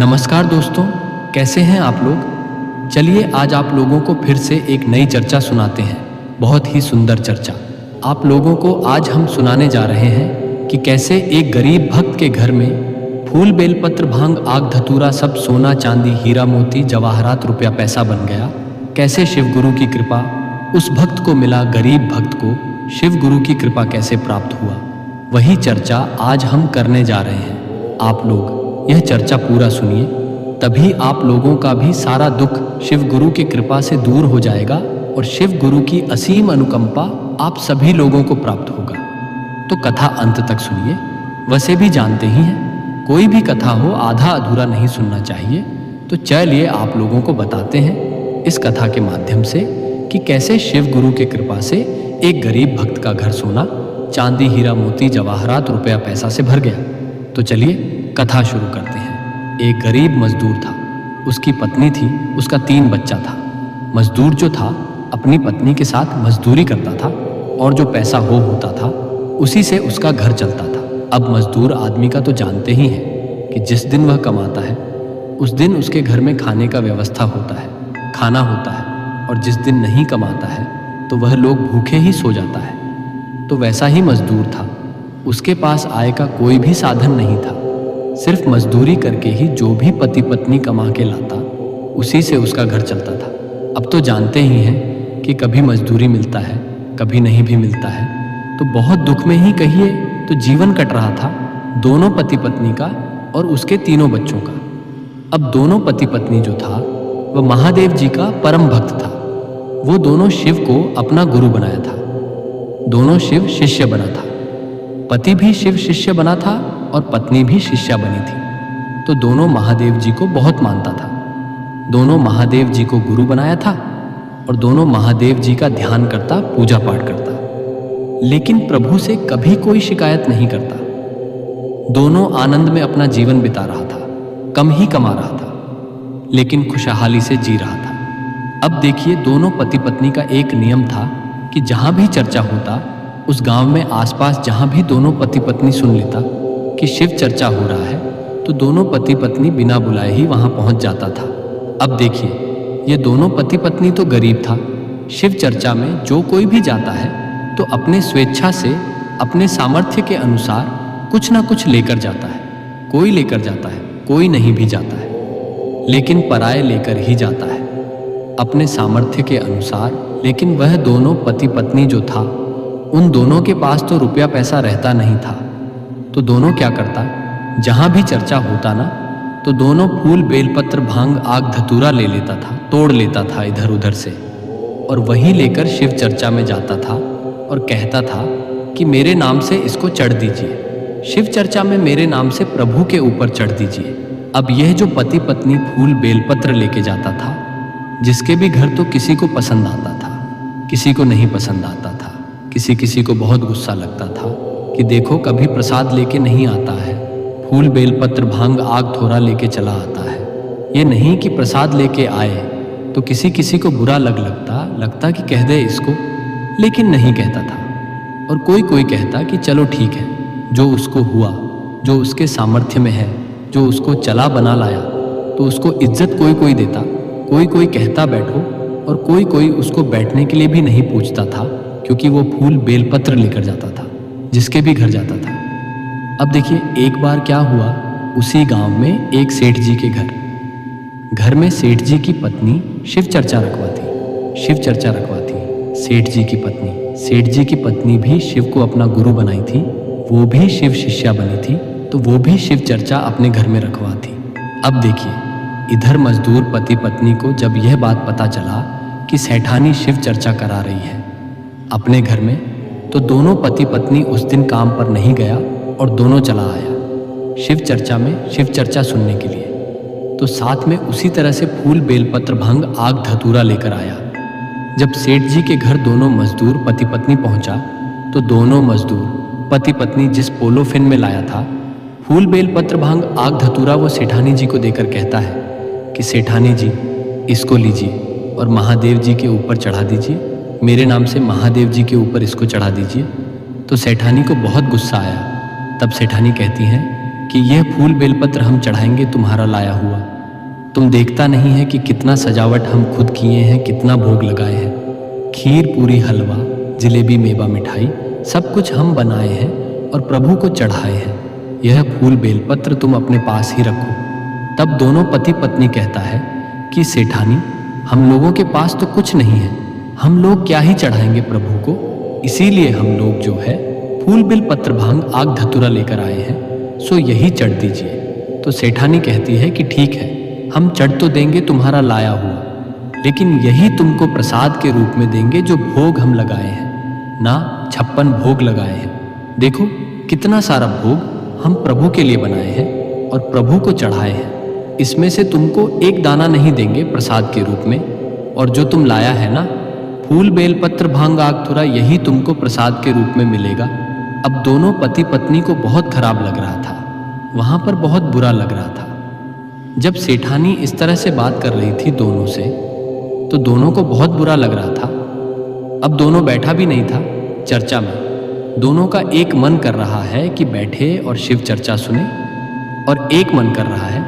नमस्कार दोस्तों, कैसे हैं आप लोग। चलिए आज आप लोगों को फिर से एक नई चर्चा सुनाते हैं। बहुत ही सुंदर चर्चा आप लोगों को आज हम सुनाने जा रहे हैं कि कैसे एक गरीब भक्त के घर में फूल बेलपत्र भांग आग धतूरा सब सोना चांदी हीरा मोती जवाहरात रुपया पैसा बन गया। कैसे शिव गुरु की कृपा उस भक्त को मिला, गरीब भक्त को शिव गुरु की कृपा कैसे प्राप्त हुआ, वही चर्चा आज हम करने जा रहे हैं। आप लोग यह चर्चा पूरा सुनिए, तभी आप लोगों का भी सारा दुख शिव गुरु की कृपा से दूर हो जाएगा और शिव गुरु की असीम अनुकंपा आप सभी लोगों को प्राप्त होगा। तो कथा अंत तक सुनिए। वैसे भी जानते ही हैं, कोई भी कथा हो आधा अधूरा नहीं सुनना चाहिए। तो चलिए आप लोगों को बताते हैं इस कथा के माध्यम से कि कैसे शिव गुरु की कृपा से एक गरीब भक्त का घर सोना चांदी हीरा मोती जवाहरात रुपया पैसा से भर गया। तो चलिए कथा शुरू करते हैं। एक गरीब मजदूर था, उसकी पत्नी थी, उसका 3 बच्चा था। मजदूर जो था अपनी पत्नी के साथ मजदूरी करता था और जो पैसा होता था उसी से उसका घर चलता था। अब मजदूर आदमी का तो जानते ही हैं कि जिस दिन वह कमाता है उस दिन उसके घर में खाने का व्यवस्था होता है, खाना होता है, और जिस दिन नहीं कमाता है तो वह लोग भूखे ही सो जाता है। तो वैसा ही मजदूर था, उसके पास आय का कोई भी साधन नहीं था। सिर्फ मजदूरी करके ही जो भी पति पत्नी कमा के लाता उसी से उसका घर चलता था। अब तो जानते ही हैं कि कभी मजदूरी मिलता है, कभी नहीं भी मिलता है, तो बहुत दुख में ही कहिए तो जीवन कट रहा था दोनों पति पत्नी का और उसके 3 बच्चों का। अब दोनों पति पत्नी जो था वह महादेव जी का परम भक्त था। वो दोनों शिव को अपना गुरु बनाया था, दोनों शिव शिष्य बना था। पति भी शिव शिष्य बना था और पत्नी भी शिष्या बनी थी। तो दोनों महादेव जी को बहुत मानता था, दोनों महादेव जी को गुरु बनाया था और दोनों महादेव जी का ध्यान करता, पूजा पाठ करता। लेकिन प्रभु से कभी कोई शिकायत नहीं करता। दोनों आनंद में अपना जीवन बिता रहा था, कम ही कमा रहा था लेकिन खुशहाली से जी रहा था। अब देखिए, दोनों पति पत्नी का एक नियम था कि जहां भी चर्चा होता उस गांव में आसपास जहां भी दोनों पति पत्नी सुन लेता कि शिव चर्चा हो रहा है तो दोनों पति पत्नी बिना बुलाए ही वहां पहुंच जाता था। अब देखिए, ये दोनों पति पत्नी तो गरीब था। शिव चर्चा में जो कोई भी जाता है तो अपने स्वेच्छा से, अपने सामर्थ्य के अनुसार कुछ ना कुछ लेकर जाता है। कोई लेकर जाता है, कोई नहीं भी जाता है, लेकिन पराये लेकर ही जाता है अपने सामर्थ्य के अनुसार। लेकिन वह दोनों पति पत्नी जो था, उन दोनों के पास तो रुपया पैसा रहता नहीं था। तो दोनों क्या करता, जहां भी चर्चा होता ना तो दोनों फूल बेलपत्र भांग आग धतूरा ले लेता था, तोड़ लेता था इधर उधर से, और वही लेकर शिव चर्चा में जाता था और कहता था कि मेरे नाम से इसको चढ़ दीजिए, शिव चर्चा में मेरे नाम से प्रभु के ऊपर चढ़ दीजिए। अब यह जो पति पत्नी फूल बेलपत्र लेके जाता था, जिसके भी घर तो किसी को पसंद आता था, किसी को नहीं पसंद आता था, किसी किसी को बहुत गुस्सा लगता था कि देखो कभी प्रसाद लेके नहीं आता है, फूल बेलपत्र भांग आग थोड़ा लेके चला आता है। ये नहीं कि प्रसाद लेके आए तो किसी किसी को बुरा लगता कि कह दे इसको, लेकिन नहीं कहता था। और कोई कोई कहता कि चलो ठीक है, जो उसको हुआ, जो उसके सामर्थ्य में है, जो उसको चला बना लाया, तो उसको इज्जत कोई कोई देता, कोई कोई कहता बैठो, और कोई कोई उसको बैठने के लिए भी नहीं पूछता था क्योंकि वो फूल बेलपत्र लेकर जाता था जिसके भी घर जाता था। अब देखिए, एक बार क्या हुआ, उसी गांव में एक सेठ जी के घर में सेठ जी की पत्नी शिव चर्चा रखवाती। सेठ जी की पत्नी भी शिव को अपना गुरु बनाई थी, वो भी शिव शिष्या बनी थी, तो वो भी शिव चर्चा अपने घर में रखवाती। अब देखिए, इधर मजदूर पति पत्नी को जब यह बात पता चला कि सेठानी शिव चर्चा करा रही है अपने घर में, तो दोनों पति पत्नी उस दिन काम पर नहीं गया और दोनों चला आया शिव चर्चा में, शिव चर्चा सुनने के लिए। तो साथ में उसी तरह से फूल बेलपत्र भांग आग धतूरा लेकर आया। जब सेठ जी के घर दोनों मजदूर पति पत्नी पहुंचा तो दोनों मजदूर पति पत्नी जिस पोलोफिन में लाया था फूल बेलपत्र भांग आग धतूरा, वो सेठानी जी को देकर कहता है कि सेठानी जी इसको लीजिए और महादेव जी के ऊपर चढ़ा दीजिए, मेरे नाम से महादेव जी के ऊपर इसको चढ़ा दीजिए। तो सेठानी को बहुत गुस्सा आया। तब सेठानी कहती हैं कि यह फूल बेलपत्र हम चढ़ाएंगे तुम्हारा लाया हुआ। तुम देखता नहीं है कि कितना सजावट हम खुद किए हैं, कितना भोग लगाए हैं। खीर पूरी हलवा जिलेबी मेवा मिठाई सब कुछ हम बनाए हैं और प्रभु को चढ़ाए हैं। यह फूल बेलपत्र तुम अपने पास ही रखो। तब दोनों पति पत्नी कहता है कि सेठानी, हम लोगों के पास तो कुछ नहीं है, हम लोग क्या ही चढ़ाएंगे प्रभु को। इसीलिए हम लोग जो है फूल बेलपत्र भांग आग धतूरा लेकर आए हैं, सो यही चढ़ दीजिए। तो सेठानी कहती है कि ठीक है, हम चढ़ तो देंगे तुम्हारा लाया हुआ, लेकिन यही तुमको प्रसाद के रूप में देंगे जो भोग हम लगाए हैं ना। 56 भोग लगाए हैं। देखो कितना सारा भोग हम प्रभु के लिए बनाए हैं और प्रभु को चढ़ाए हैं। इसमें से तुमको एक दाना नहीं देंगे प्रसाद के रूप में, और जो तुम लाया है ना फूल बेलपत्र भांग आग धतूरा, यही तुमको प्रसाद के रूप में मिलेगा। अब दोनों पति पत्नी को बहुत खराब लग रहा था, वहां पर बहुत बुरा लग रहा था। जब सेठानी इस तरह से बात कर रही थी दोनों से, तो दोनों को बहुत बुरा लग रहा था। अब दोनों बैठा भी नहीं था चर्चा में। दोनों का एक मन कर रहा है कि बैठे और शिव चर्चा सुने, और एक मन कर रहा है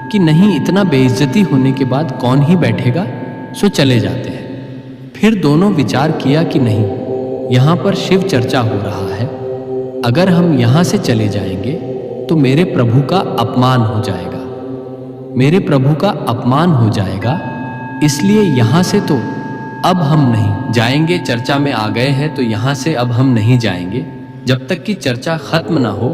कि नहीं, इतना बेइज्जती होने के बाद कौन ही बैठेगा, सो चले जाते हैं। फिर दोनों विचार किया कि नहीं, यहाँ पर शिव चर्चा हो रहा है, अगर हम यहाँ से चले जाएंगे तो मेरे प्रभु का अपमान हो जाएगा, मेरे प्रभु का अपमान हो जाएगा। इसलिए यहाँ से तो अब हम नहीं जाएंगे। चर्चा में आ गए हैं तो यहाँ से अब हम नहीं जाएंगे जब तक कि चर्चा खत्म ना हो।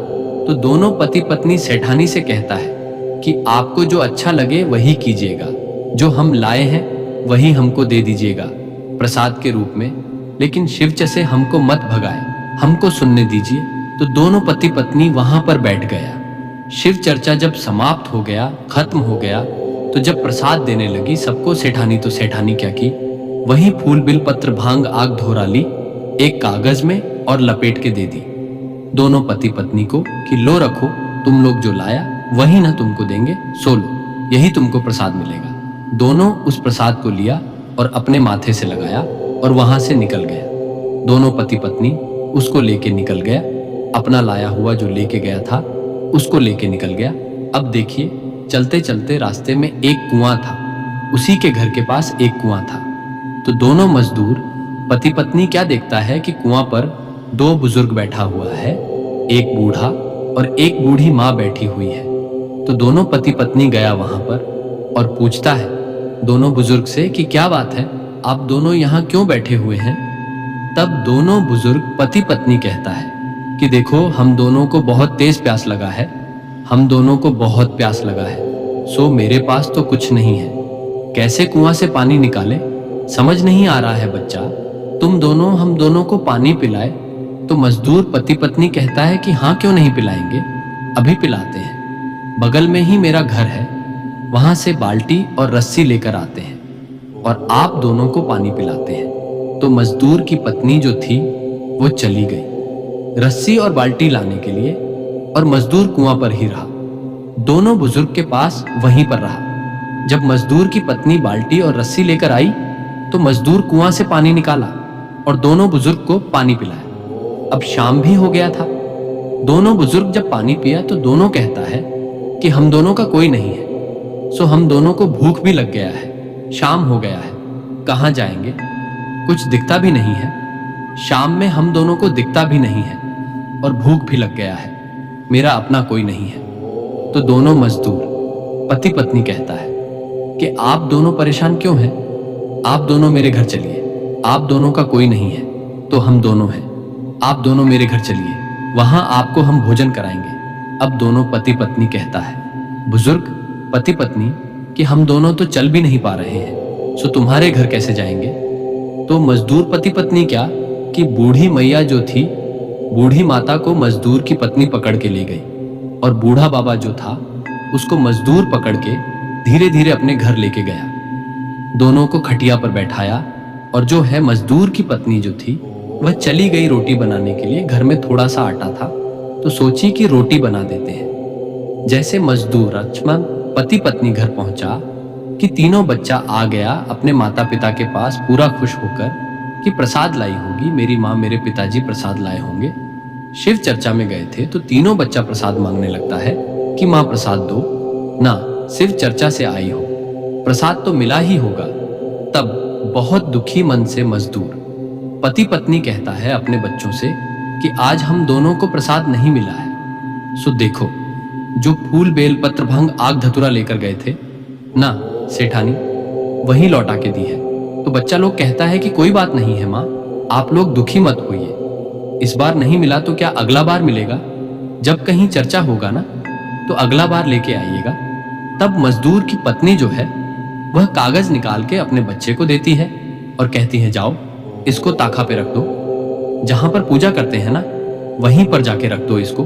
तो दोनों पति पत्नी सेठानी से कहता है कि आपको जो अच्छा लगे वही कीजिएगा, जो हम लाए हैं वही हमको दे दीजिएगा प्रसाद के रूप में, लेकिन शिवच से हमको मत भगाए, हमको सुनने दीजिए। तो दोनों पति पत्नी वहां पर बैठ गया। शिव चर्चा जब समाप्त हो गया, खत्म हो गया, तो जब प्रसाद देने लगी सबको सेठानी, तो सेठानी क्या की, वही फूल बेलपत्र भांग आग धतूरा ली, एक कागज में और लपेट के दे दी दोनों पति पत्नी को कि लो रखो, तुम लोग जो लाया वही ना तुमको देंगे, सो लो, यही तुमको प्रसाद मिलेगा। दोनों उस प्रसाद को लिया और अपने माथे से लगाया और वहां से निकल गया। दोनों पति पत्नी उसको लेके निकल गया, अपना लाया हुआ जो लेके गया था उसको लेके निकल गया। अब देखिए, चलते चलते रास्ते में एक कुआं था, उसी के घर के पास एक कुआं था। तो दोनों मजदूर पति पत्नी क्या देखता है कि कुआं पर 2 बुजुर्ग बैठा हुआ है, एक बूढ़ा और एक बूढ़ी माँ बैठी हुई है। तो दोनों पति पत्नी गया वहां पर और पूछता है दोनों बुजुर्ग से कि क्या बात है, आप दोनों यहाँ क्यों बैठे हुए हैं। तब दोनों बुजुर्ग पति पत्नी कहता है कि देखो, हम दोनों को बहुत तेज प्यास लगा है, हम दोनों को बहुत प्यास लगा है, सो मेरे पास तो कुछ नहीं है, कैसे कुआं से पानी निकाले समझ नहीं आ रहा है बच्चा, तुम दोनों हम दोनों को पानी पिलाए। तो मजदूर पति पत्नी कहता है कि हाँ, क्यों नहीं पिलाएंगे, अभी पिलाते हैं, बगल में ही मेरा घर है, वहां से बाल्टी और रस्सी लेकर आते हैं और आप दोनों को पानी पिलाते हैं। तो मजदूर की पत्नी जो थी वो चली गई रस्सी और बाल्टी लाने के लिए, और मजदूर कुआं पर ही रहा, दोनों बुजुर्ग के पास वहीं पर रहा। जब मजदूर की पत्नी बाल्टी और रस्सी लेकर आई तो मजदूर कुआं से पानी निकाला और दोनों बुजुर्ग को पानी पिलाया। अब शाम भी हो गया था। दोनों बुजुर्ग जब पानी पिया तो दोनों कहता है कि हम दोनों का कोई नहीं है, सो हम दोनों को भूख भी लग गया है, शाम हो गया है, कहाँ जाएंगे, कुछ दिखता भी नहीं है, शाम में हम दोनों को दिखता भी नहीं है और भूख भी लग गया है, मेरा अपना कोई नहीं है। तो दोनों मजदूर पति पत्नी कहता है कि आप दोनों परेशान क्यों हैं, आप दोनों मेरे घर चलिए, आप दोनों का कोई नहीं है तो हम दोनों हैं, आप दोनों मेरे घर चलिए, वहां आपको हम भोजन कराएंगे। अब दोनों पति पत्नी कहता है बुजुर्ग पति पत्नी कि हम दोनों तो चल भी नहीं पा रहे हैं, सो तुम्हारे घर कैसे जाएंगे। तो मजदूर पति पत्नी क्या कि बूढ़ी मैया जो थी, बूढ़ी माता को मजदूर की पत्नी पकड़ के ले गई और बूढ़ा बाबा जो था उसको मजदूर पकड़ के धीरे धीरे अपने घर लेके गया। दोनों को खटिया पर बैठाया और जो है मजदूर की पत्नी जो थी वह चली गई रोटी बनाने के लिए। घर में थोड़ा सा आटा था तो सोची कि रोटी बना देते हैं। जैसे मजदूर लक्ष्मण पति पत्नी घर पहुंचा कि तीनों बच्चा आ गया अपने माता पिता के पास पूरा खुश होकर कि प्रसाद लाई होगी, मेरी माँ मेरे पिताजी प्रसाद लाए होंगे। शिव चर्चा में गए थे तो तीनों बच्चा प्रसाद मांगने लगता है कि माँ प्रसाद दो ना, सिर्फ चर्चा से आई हो, प्रसाद तो मिला ही होगा। तब बहुत दुखी मन से मजदूर पति पत्नी कहता है अपने बच्चों से कि आज हम दोनों को प्रसाद नहीं मिला है। सो देखो, जो फूल बेल पत्र भंग आग धतुरा लेकर गए थे ना सेठानी, वही लौटा के दी है। तो बच्चा लोग कहता है कि कोई बात नहीं है माँ, आप लोग दुखी मत होइए, इस बार नहीं मिला तो क्या अगला बार मिलेगा, जब कहीं चर्चा होगा ना तो अगला बार लेके आइएगा। तब मजदूर की पत्नी जो है वह कागज निकाल के अपने बच्चे को देती है और कहती है जाओ इसको ताखा पे रख दो, जहां पर पूजा करते हैं ना वहीं पर जाके रख दो इसको।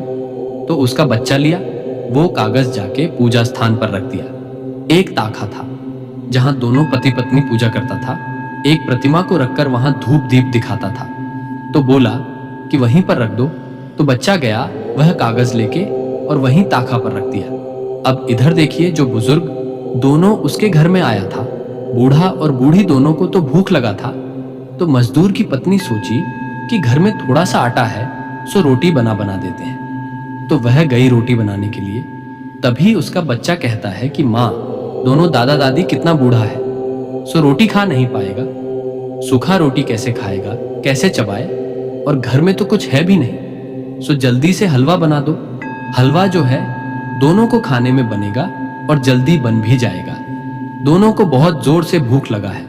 तो उसका बच्चा लिया, वो कागज जाके पूजा स्थान पर रख दिया। एक ताखा था जहां दोनों पति पत्नी पूजा करता था, एक प्रतिमा को रखकर वहां धूप दीप दिखाता था। तो बोला कि वहीं पर रख दो। तो बच्चा गया वह कागज लेके और वहीं ताखा पर रख दिया। अब इधर देखिए, जो बुजुर्ग दोनों उसके घर में आया था, बूढ़ा और बूढ़ी दोनों को तो भूख लगा था। तो मजदूर की पत्नी सोची कि घर में थोड़ा सा आटा है, सो रोटी बना देते हैं। तो वह गई रोटी बनाने के लिए। तभी उसका बच्चा कहता है कि माँ, दोनों दादा दादी कितना बूढ़ा है, सो रोटी खा नहीं पाएगा, सूखा रोटी कैसे खाएगा, कैसे चबाए, और घर में तो कुछ है भी नहीं, सो जल्दी से हलवा बना दो। हलवा जो है दोनों को खाने में बनेगा और जल्दी बन भी जाएगा। दोनों को बहुत जोर से भूख लगा है,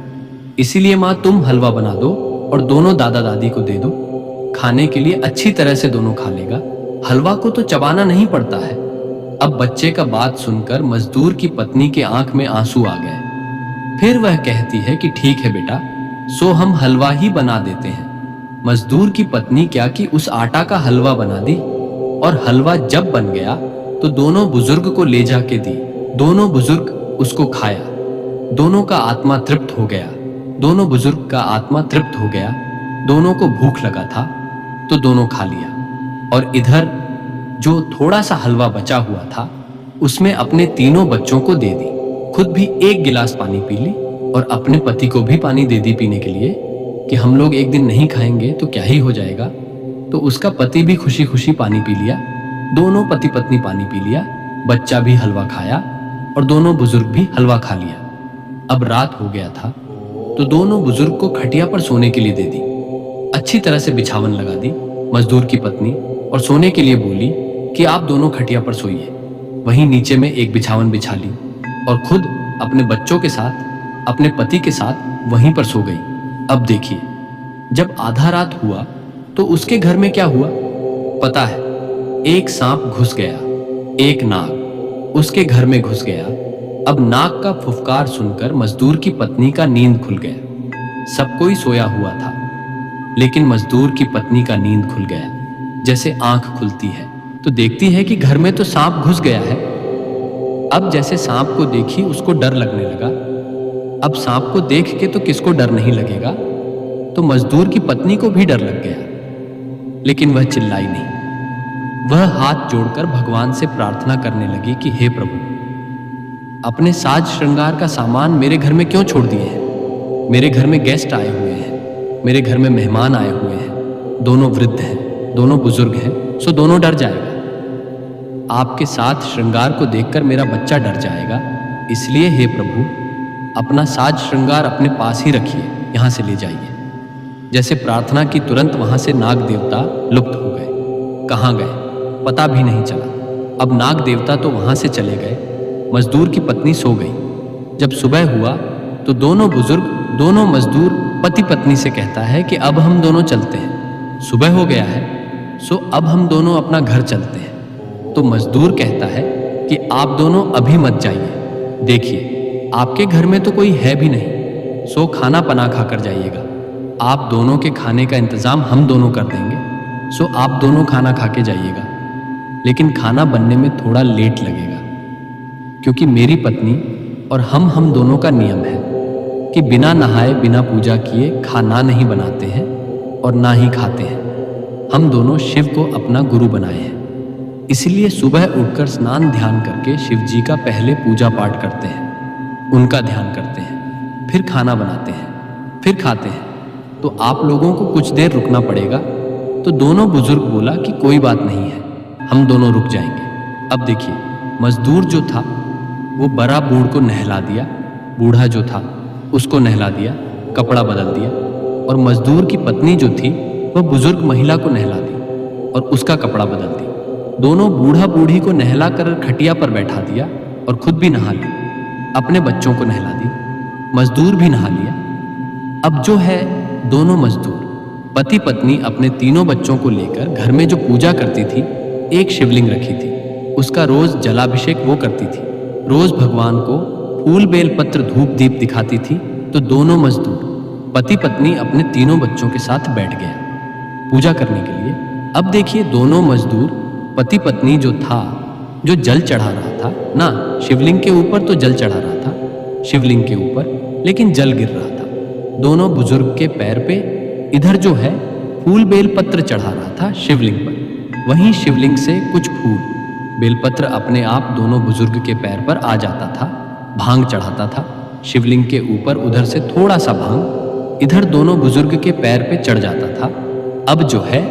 इसीलिए माँ तुम हलवा बना दो और दोनों दादा दादी को दे दो, खाने के लिए अच्छी तरह से दोनों खा लेगा, हलवा को तो चबाना नहीं पड़ता है। अब बच्चे का बात सुनकर मजदूर की पत्नी के आंख में आंसू आ गए। फिर वह कहती है कि ठीक है बेटा, सो हम हलवा ही बना देते हैं। मजदूर की पत्नी क्या कि उस आटा का हलवा बना दी, और हलवा जब बन गया तो दोनों बुजुर्ग को ले जाके दी। दोनों बुजुर्ग उसको खाया, दोनों का आत्मा तृप्त हो गया। दोनों बुजुर्ग का आत्मा तृप्त हो गया, दोनों को भूख लगा था तो दोनों खा लिया। और इधर जो थोड़ा सा हलवा बचा हुआ था उसमें अपने तीनों बच्चों को दे दी, खुद भी एक गिलास पानी पी ली और अपने पति को भी पानी दे दी पीने के लिए कि हम लोग एक दिन नहीं खाएंगे तो क्या ही हो जाएगा। तो उसका पति भी खुशी खुशी पानी पी लिया, दोनों पति पत्नी पानी पी लिया, बच्चा भी हलवा खाया और दोनों बुजुर्ग भी हलवा खा लिया। अब रात हो गया था तो दोनों बुजुर्ग को खटिया पर सोने के लिए दे दी, अच्छी तरह से बिछावन लगा दी मजदूर की पत्नी, और सोने के लिए बोली कि आप दोनों खटिया पर सोइए। वहीं नीचे में एक बिछावन बिछा ली और खुद अपने बच्चों के साथ अपने पति के साथ वहीं पर सो गई। अब देखिए, जब आधा रात हुआ तो उसके घर में क्या हुआ पता है? एक सांप घुस गया, एक नाग उसके घर में घुस गया। अब नाग का फुफकार सुनकर मजदूर की पत्नी का नींद खुल गया। सब कोई सोया हुआ था, लेकिन मजदूर की पत्नी का नींद खुल गया। जैसे आंख खुलती है तो देखती है कि घर में तो सांप घुस गया है। अब जैसे सांप को देखी उसको डर लगने लगा। अब सांप को देख के तो किसको डर नहीं लगेगा, तो मजदूर की पत्नी को भी डर लग गया, लेकिन वह चिल्लाई नहीं। वह हाथ जोड़कर भगवान से प्रार्थना करने लगी कि हे प्रभु, अपने साज श्रृंगार का सामान मेरे घर में क्यों छोड़ दिए हैं? मेरे घर में गेस्ट आए हुए हैं, मेरे घर में मेहमान आए हुए हैं, दोनों वृद्ध हैं, दोनों बुजुर्ग हैं, सो दोनों डर जाएगा। आपके साथ श्रृंगार को देखकर मेरा बच्चा डर जाएगा, इसलिए हे प्रभु, अपना साज श्रृंगार अपने पास ही रखिए, यहाँ से ले जाइए। जैसे प्रार्थना की तुरंत वहां से नाग देवता लुप्त हो गए। कहाँ गए पता भी नहीं चला। अब नाग देवता तो वहां से चले गए, मजदूर की पत्नी सो गई। जब सुबह हुआ तो दोनों बुजुर्ग, दोनों मजदूर पति पत्नी से कहता है कि अब हम दोनों चलते हैं, सुबह हो गया है, सो अब हम दोनों अपना घर चलते हैं। तो मजदूर कहता है कि आप दोनों अभी मत जाइए, देखिए आपके घर में तो कोई है भी नहीं, सो खाना पना खाकर जाइएगा। आप दोनों के खाने का इंतजाम हम दोनों कर देंगे, सो आप दोनों खाना खा के जाइएगा। लेकिन खाना बनने में थोड़ा लेट लगेगा, क्योंकि मेरी पत्नी और हम दोनों का नियम है कि बिना नहाए बिना पूजा किए खाना नहीं बनाते हैं और ना ही खाते हैं। हम दोनों शिव को अपना गुरु बनाए हैं, इसलिए सुबह उठकर स्नान ध्यान करके शिव जी का पहले पूजा पाठ करते हैं, उनका ध्यान करते हैं, फिर खाना बनाते हैं, फिर खाते हैं। तो आप लोगों को कुछ देर रुकना पड़ेगा। तो दोनों बुजुर्ग बोला कि कोई बात नहीं है, हम दोनों रुक जाएंगे। अब देखिए, मजदूर जो था वो बड़ा बूढ़ को नहला दिया, बूढ़ा जो था उसको नहला दिया, कपड़ा बदल दिया, और मजदूर की पत्नी जो थी वह बुजुर्ग महिला को नहला दी और उसका कपड़ा बदल दिया। दोनों बूढ़ा बूढ़ी को नहला कर खटिया पर बैठा दिया और खुद भी नहा ली, अपने बच्चों को नहला दी, मजदूर भी नहा लिया। अब जो है दोनों मजदूर पति पत्नी अपने तीनों बच्चों को लेकर घर में जो पूजा करती थी, एक शिवलिंग रखी थी, उसका रोज जलाभिषेक वो करती थी, रोज भगवान को फूल बेल पत्र धूप दीप दिखाती थी। तो दोनों मजदूर पति पत्नी अपने तीनों बच्चों के साथ बैठ गया पूजा करने के लिए। अब देखिए दोनों मजदूर पति पत्नी जो था, जो जल चढ़ा रहा था ना, शिवलिंग के ऊपर तो जल चढ़ा रहा था, शिवलिंग के ऊपर, लेकिन जल गिर रहा था दोनों बुजुर्ग के पैर पे। इधर जो है फूल बेल पत्र चढ़ा रहा था शिवलिंग पर, वहीं शिवलिंग से कुछ फूल बेलपत्र अपने आप दोनों बुजुर्ग के पैर पर आ जाता था। भांग चढ़ाता था शिवलिंग के ऊपर, उधर से थोड़ा सा भांग इधर दोनों बुजुर्ग के पैर पे चढ़ जाता था। अब जो है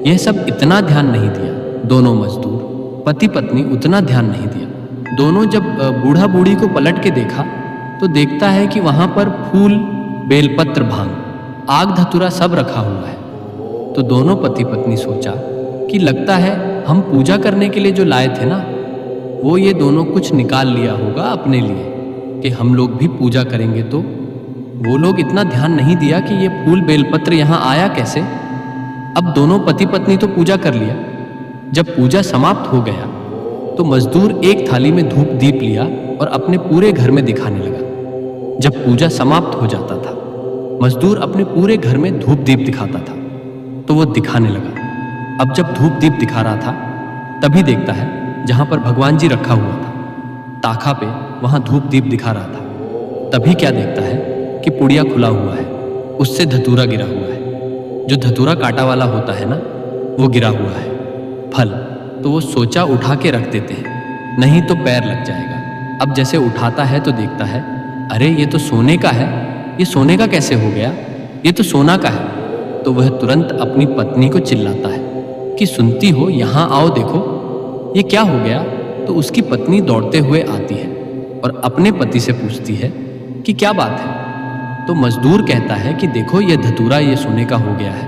यह सब इतना ध्यान नहीं दिया, दोनों मजदूर पति पत्नी उतना ध्यान नहीं दिया। दोनों जब बूढ़ा बूढ़ी को पलट के देखा तो देखता है कि वहां पर फूल बेलपत्र भांग आग धतूरा सब रखा हुआ है। तो दोनों पति पत्नी सोचा कि लगता है हम पूजा करने के लिए जो लाए थे ना, वो ये दोनों कुछ निकाल लिया होगा अपने लिए कि हम लोग भी पूजा करेंगे। तो वो लोग इतना ध्यान नहीं दिया कि ये फूल बेलपत्र यहाँ आया कैसे। अब दोनों पति पत्नी तो पूजा कर लिया। जब पूजा समाप्त हो गया तो मजदूर एक थाली में धूप दीप लिया और अपने पूरे घर में दिखाने लगा। जब पूजा समाप्त हो जाता था मजदूर अपने पूरे घर में धूप दीप दिखाता था, तो वो दिखाने लगा। अब जब धूप दीप दिखा रहा था तभी देखता है जहां पर भगवान जी रखा हुआ था ताखा पे, वहां धूप दीप दिखा रहा था। तभी क्या देखता है कि पुड़िया खुला हुआ है, उससे धतूरा गिरा हुआ है, जो धतूरा कांटा वाला होता है ना, वो गिरा हुआ है फल। तो वो सोचा उठा के रख देते हैं, नहीं तो पैर लग जाएगा। अब जैसे उठाता है तो देखता है अरे ये तो सोने का है, ये सोने का कैसे हो गया, ये तो सोना का है। तो वह तुरंत अपनी पत्नी को चिल्लाता है कि सुनती हो, यहाँ आओ देखो ये क्या हो गया। तो उसकी पत्नी दौड़ते हुए आती है और अपने पति से पूछती है कि क्या बात है। तो मजदूर कहता है कि देखो ये धतूरा ये सोने का हो गया है,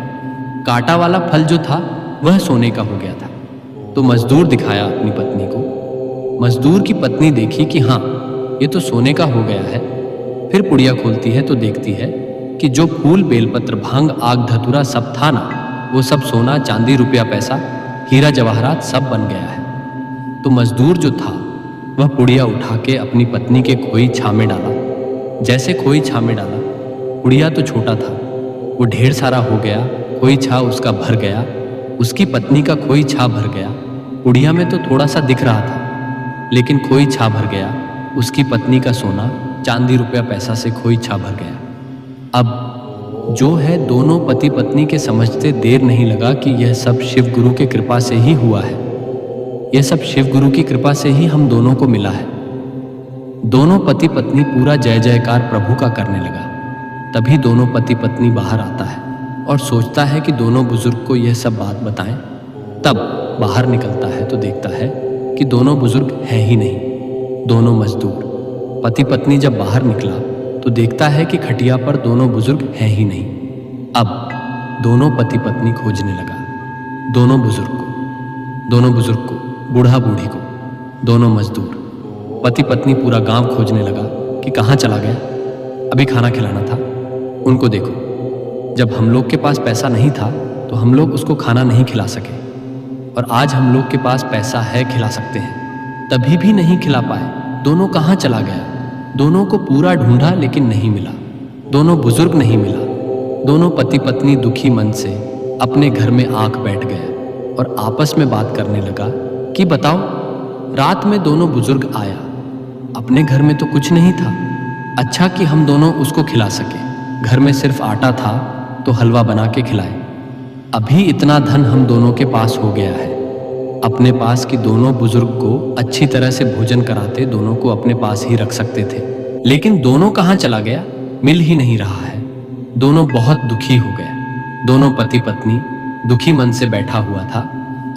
कांटा वाला फल जो था वह सोने का हो गया था। तो मजदूर दिखाया अपनी पत्नी को। मजदूर की पत्नी देखी कि हाँ ये तो सोने का हो गया है। फिर पुड़िया खोलती है तो देखती है कि जो फूल बेलपत्र भांग आग धतूरा सब था ना, वो सब सोना चांदी रुपया पैसा हीरा जवाहरात सब बन गया है। तो मजदूर जो था वह पुड़िया उठा के अपनी पत्नी के खोई छा में डाला। जैसे खोई छा में डाला, पुड़िया तो छोटा था, वो ढेर सारा हो गया, खोई छा उसका भर गया, उसकी पत्नी का खोई छा भर गया। पुड़िया में तो थोड़ा सा दिख रहा था, लेकिन खोई छा भर गया। उसकी पत्नी का सोना चांदी रुपया पैसा से खोई छा भर गया। अब जो है दोनों पति पत्नी के समझते देर नहीं लगा कि यह सब शिव गुरु के कृपा से ही हुआ है, यह सब शिव गुरु की कृपा से ही हम दोनों को मिला है। दोनों पति पत्नी पूरा जय जयकार प्रभु का करने लगा। तभी दोनों पति पत्नी बाहर आता है और सोचता है कि दोनों बुजुर्ग को यह सब बात बताएं। तब बाहर निकलता है तो देखता है कि दोनों बुजुर्ग हैं ही नहीं, दोनों मजदूर। पति पत्नी जब बाहर निकला तो देखता है कि खटिया पर दोनों बुजुर्ग हैं ही नहीं। अब दोनों पति पत्नी खोजने लगा दोनों बुजुर्ग को, बूढ़ा बूढ़ी को, दोनों मजदूर। पति पत्नी पूरा गांव खोजने लगा कि कहाँ चला गया, अभी खाना खिलाना था। उनको देखो, जब हम लोग के पास पैसा नहीं था तो हम लोग उसको खाना नहीं खिला सके, और आज हम लोग के पास पैसा है, खिला सकते हैं, तभी भी नहीं खिला पाए। दोनों कहाँ चला गया। दोनों को पूरा ढूंढा लेकिन नहीं मिला, दोनों बुजुर्ग नहीं मिला। दोनों पति पत्नी दुखी मन से अपने घर में आंख बैठ गए और आपस में बात करने लगा कि बताओ, रात में दोनों बुजुर्ग आया, अपने घर में तो कुछ नहीं था, अच्छा कि हम दोनों उसको खिला सके। घर में सिर्फ आटा था तो हलवा बना के खिलाए। अभी इतना धन हम दोनों के पास हो गया है अपने पास कि दोनों बुजुर्ग को अच्छी तरह से भोजन कराते, दोनों को अपने पास ही रख सकते थे। लेकिन दोनों कहाँ चला गया, मिल ही नहीं रहा है। दोनों बहुत दुखी हो गए। दोनों पति पत्नी दुखी मन से बैठा हुआ था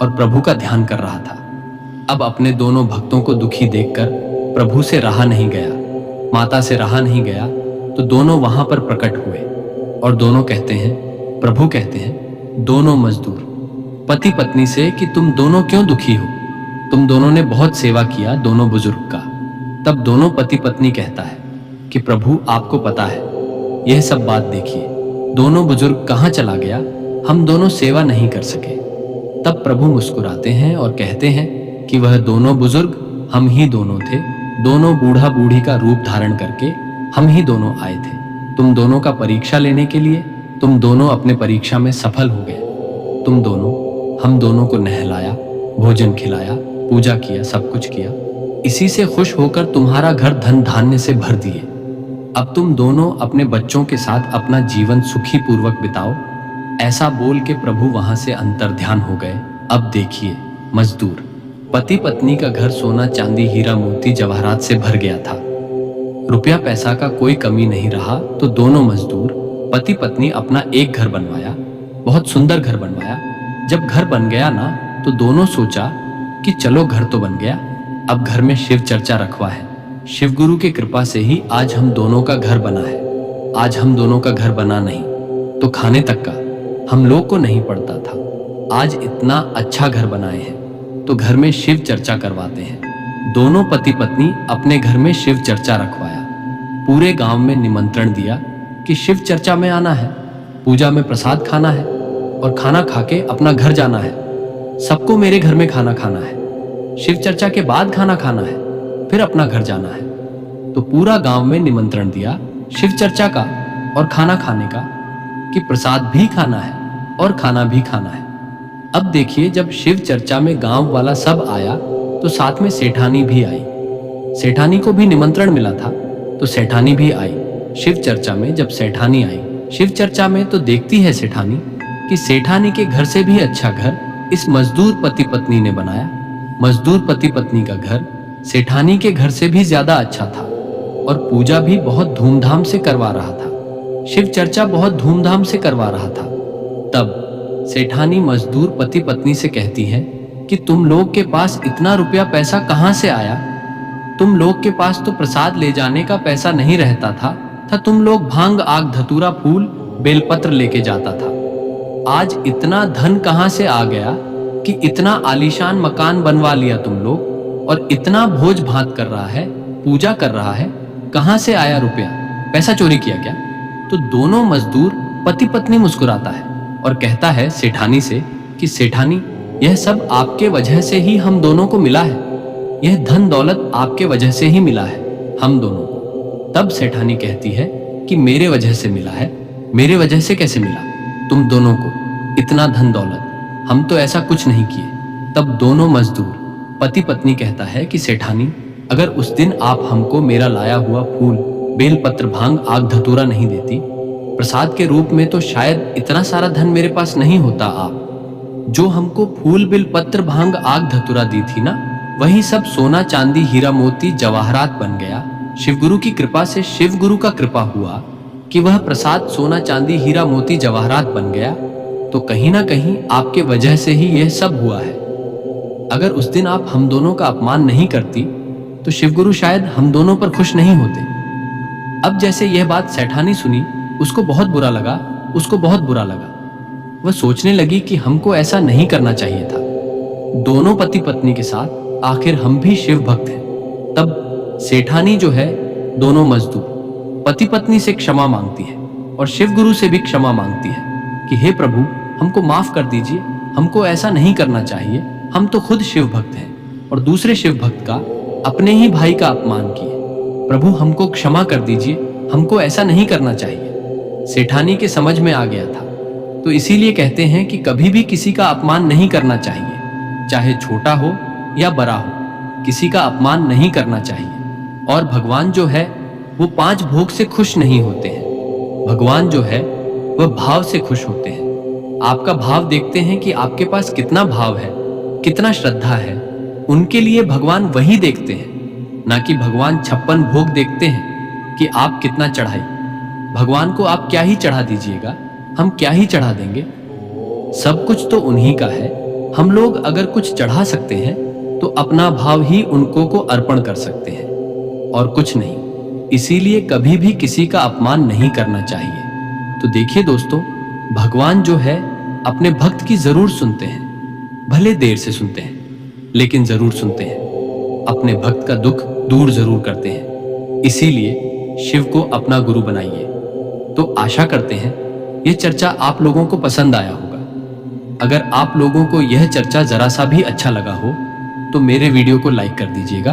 और प्रभु का ध्यान कर रहा था। अब अपने दोनों भक्तों को दुखी देखकर प्रभु से रहा नहीं गया, माता से रहा नहीं गया, तो दोनों वहां पर प्रकट हुए और दोनों कहते हैं, प्रभु कहते हैं दोनों मजदूर पति पत्नी से कि तुम दोनों क्यों दुखी हो, तुम दोनों ने बहुत सेवा किया दोनों बुजुर्ग का। तब दोनों पति पत्नी कहता है कि प्रभु आपको पता है, यह सब बात देखिए, दोनों बुजुर्ग कहाँ चला गया, हम दोनों सेवा नहीं कर सके। तब प्रभु मुस्कुराते हैं और कहते हैं कि वह दोनों बुजुर्ग हम ही दोनों थे, दोनों बूढ़ा बूढ़ी का रूप धारण करके हम ही दोनों आए थे तुम दोनों का परीक्षा लेने के लिए। तुम दोनों अपने परीक्षा में सफल हो गए। तुम दोनों हम दोनों को नहलाया, भोजन खिलाया, पूजा किया, सब कुछ किया। इसी से खुश होकर तुम्हारा घर धन धान्य से भर दिए। अब तुम दोनों अपने बच्चों के साथ अपना जीवन सुखी पूर्वक बिताओ। ऐसा बोल के प्रभु वहां से अंतर्ध्यान हो गए। अब देखिए मजदूर पति पत्नी का घर सोना चांदी हीरा मोती जवाहरात से भर गया था, रुपया पैसा का कोई कमी नहीं रहा। तो दोनों मजदूर पति पत्नी अपना एक घर बनवाया, बहुत सुंदर घर बनवाया। जब घर बन गया ना, तो दोनों सोचा कि चलो घर तो बन गया, अब घर में शिव चर्चा रखवा है। शिव गुरु की कृपा से ही आज हम दोनों का घर बना है। आज हम दोनों का घर बना नहीं तो खाने तक का हम लोग को नहीं पड़ता था। आज इतना अच्छा घर बनाए हैं तो घर में शिव चर्चा करवाते हैं। दोनों पति पत्नी अपने घर में शिव चर्चा रखवाया। पूरे गांव में निमंत्रण दिया कि शिव चर्चा में आना है, पूजा में प्रसाद खाना है और खाना खा के अपना घर जाना है। सबको मेरे घर में खाना खाना है, शिव चर्चा के बाद खाना खाना है, फिर अपना घर जाना है। तो पूरा गांव में निमंत्रण दिया शिव चर्चा का और खाना खाने का, कि प्रसाद भी खाना है और खाना भी खाना है। अब देखिए, जब शिव चर्चा में गांव वाला सब आया तो साथ में सेठानी भी आई। सेठानी को भी निमंत्रण मिला था तो सेठानी भी आई शिव चर्चा में। जब सेठानी आई शिव चर्चा में तो देखती है सेठानी कि सेठानी के घर से भी अच्छा घर इस मजदूर पति पत्नी ने बनाया। मजदूर पति पत्नी का घर सेठानी के घर से भी ज्यादा अच्छा था और पूजा भी बहुत धूमधाम से करवा रहा था, शिव चर्चा बहुत धूमधाम से करवा रहा था। तब सेठानी मजदूर पति पत्नी से कहती है कि तुम लोग के पास इतना रुपया पैसा कहाँ से आया? तुम लोग के पास तो प्रसाद ले जाने का पैसा नहीं रहता था तुम लोग भांग आग धतूरा फूल बेलपत्र लेके जाता था। आज इतना धन कहाँ से आ गया कि इतना आलीशान मकान बनवा लिया तुम लोग और इतना भोज भात कर रहा है, पूजा कर रहा है। कहाँ से आया रुपया? पैसा चोरी किया क्या? तो दोनों मजदूर पति पत्नी मुस्कुराता है और कहता है सेठानी से कि सेठानी, यह सब आपके वजह से ही हम दोनों को मिला है, यह धन दौलत आपके वजह से ही मिला है हम दोनों को। तब सेठानी कहती है कि मेरे वजह से मिला है। मेरे वजह से कैसे मिला तुम दोनों को इतना धन दौलत? हम तो ऐसा कुछ नहीं किए। तब दोनों मजदूर पति पत्नी कहता है कि सेठानी, अगर उस दिन आप हमको मेरा लाया हुआ फूल बेलपत्र भांग आग धतूरा नहीं देती प्रसाद के रूप में, तो शायद इतना सारा धन मेरे पास नहीं होता। आप जो हमको फूल बेलपत्र भांग आग धतूरा दी थी ना, वही सब सोना चांदी हीरा मोती जवाहरात बन गया। शिवगुरु की कृपा से शिवगुरु का कृपा हुआ कि वह प्रसाद सोना चांदी हीरा मोती जवाहरात बन गया। तो कहीं ना कहीं आपके वजह से ही यह सब हुआ है। अगर उस दिन आप हम दोनों का अपमान नहीं करती तो शिवगुरु शायद हम दोनों पर खुश नहीं होते। अब जैसे यह बात सेठानी सुनी, उसको बहुत बुरा लगा, उसको बहुत बुरा लगा। वह सोचने लगी कि हमको ऐसा नहीं करना चाहिए था। दोनों पति पत्नी के साथ आखिर हम भी शिव भक्त हैं। तब सेठानी जो है, दोनों मजदूर पति पत्नी से क्षमा मांगती है और शिव गुरु से भी क्षमा मांगती है कि हे प्रभु, हमको माफ कर दीजिए, हमको ऐसा नहीं करना चाहिए। हम तो खुद शिव भक्त हैं और दूसरे शिव भक्त का, अपने ही भाई का अपमान किए। प्रभु हमको क्षमा कर दीजिए, हमको ऐसा नहीं करना चाहिए। सेठानी के समझ में आ गया था। तो इसीलिए कहते हैं कि कभी भी किसी का अपमान नहीं करना चाहिए, चाहे छोटा हो या बड़ा हो, किसी का अपमान नहीं करना चाहिए। और भगवान जो है वो 5 भोग से खुश नहीं होते हैं। भगवान जो है वह भाव से खुश होते हैं। आपका भाव देखते हैं कि आपके पास कितना भाव है, कितना श्रद्धा है। उनके लिए भगवान वही देखते हैं, ना कि भगवान 56 भोग देखते हैं कि आप कितना चढ़ाई। भगवान को आप क्या ही चढ़ा दीजिएगा, हम क्या ही चढ़ा देंगे। सब कुछ तो उन्हीं का है। हम लोग अगर कुछ चढ़ा सकते हैं तो अपना भाव ही उनको को अर्पण कर सकते हैं और कुछ नहीं। इसीलिए कभी भी किसी का अपमान नहीं करना चाहिए। तो देखिए दोस्तों, भगवान जो है अपने भक्त की जरूर सुनते हैं, भले देर से सुनते हैं लेकिन जरूर सुनते हैं। अपने भक्त का दुख दूर जरूर करते हैं। इसीलिए शिव को अपना गुरु बनाइए। तो आशा करते हैं यह चर्चा आप लोगों को पसंद आया होगा। अगर आप लोगों को यह चर्चा जरा सा भी अच्छा लगा हो तो मेरे वीडियो को लाइक कर दीजिएगा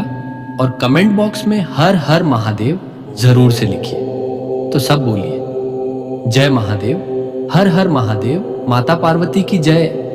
और कमेंट बॉक्स में हर हर महादेव जरूर से लिखिए। तो सब बोलिए जय महादेव, हर हर महादेव, माता पार्वती की जय।